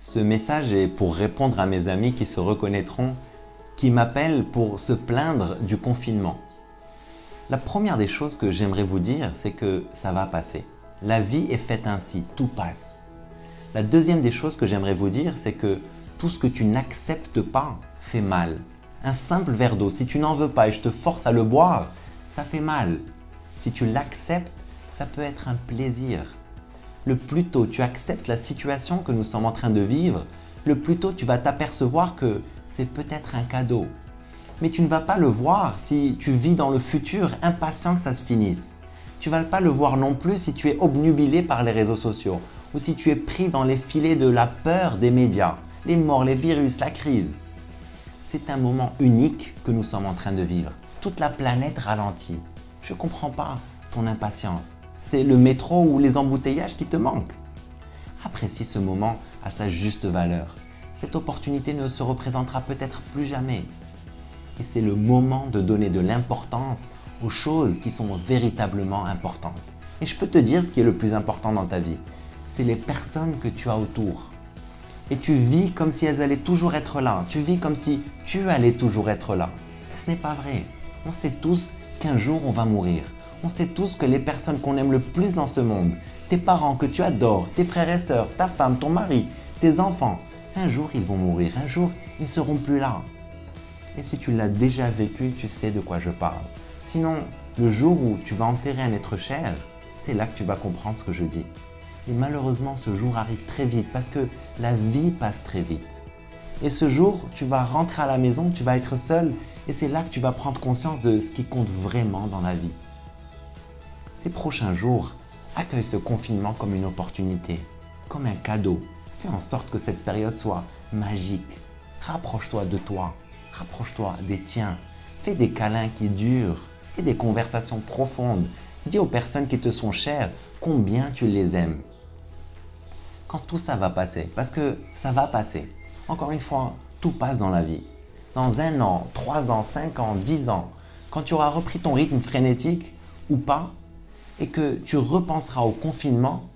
Ce message est pour répondre à mes amis qui se reconnaîtront, qui m'appellent pour se plaindre du confinement. La première des choses que j'aimerais vous dire, c'est que ça va passer. La vie est faite ainsi, tout passe. La deuxième des choses que j'aimerais vous dire, c'est que tout ce que tu n'acceptes pas fait mal. Un simple verre d'eau, si tu n'en veux pas et je te force à le boire, ça fait mal. Si tu l'acceptes, ça peut être un plaisir. Le plus tôt tu acceptes la situation que nous sommes en train de vivre, le plus tôt tu vas t'apercevoir que c'est peut-être un cadeau. Mais tu ne vas pas le voir si tu vis dans le futur impatient que ça se finisse. Tu ne vas pas le voir non plus si tu es obnubilé par les réseaux sociaux ou si tu es pris dans les filets de la peur des médias, les morts, les virus, la crise. C'est un moment unique que nous sommes en train de vivre. Toute la planète ralentit. Je ne comprends pas ton impatience. C'est le métro ou les embouteillages qui te manquent. Apprécie ce moment à sa juste valeur. Cette opportunité ne se représentera peut-être plus jamais. Et c'est le moment de donner de l'importance aux choses qui sont véritablement importantes. Et je peux te dire ce qui est le plus important dans ta vie. C'est les personnes que tu as autour. Et tu vis comme si elles allaient toujours être là. Tu vis comme si tu allais toujours être là. Ce n'est pas vrai. On sait tous qu'un jour on va mourir. On sait tous que les personnes qu'on aime le plus dans ce monde, tes parents que tu adores, tes frères et sœurs, ta femme, ton mari, tes enfants, un jour ils vont mourir, un jour ils ne seront plus là. Et si tu l'as déjà vécu, tu sais de quoi je parle. Sinon, le jour où tu vas enterrer un être cher, c'est là que tu vas comprendre ce que je dis. Et malheureusement, ce jour arrive très vite parce que la vie passe très vite. Et ce jour, tu vas rentrer à la maison, tu vas être seul et c'est là que tu vas prendre conscience de ce qui compte vraiment dans la vie. Ces prochains jours, accueille ce confinement comme une opportunité, comme un cadeau. Fais en sorte que cette période soit magique. Rapproche-toi de toi, rapproche-toi des tiens. Fais des câlins qui durent, fais des conversations profondes. Dis aux personnes qui te sont chères combien tu les aimes. Quand tout ça va passer, parce que ça va passer. Encore une fois, tout passe dans la vie. Dans 1 an, 3 ans, 5 ans, 10 ans, quand tu auras repris ton rythme frénétique ou pas, et que tu repenseras au confinement,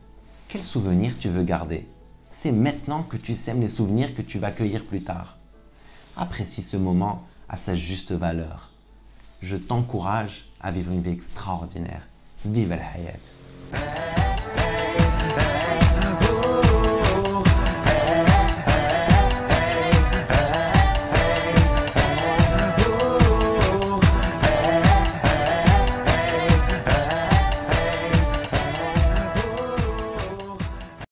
quel souvenir tu veux garder? C'est maintenant que tu sèmes les souvenirs que tu vas cueillir plus tard. Apprécie ce moment à sa juste valeur. Je t'encourage à vivre une vie extraordinaire. Vive la hayat!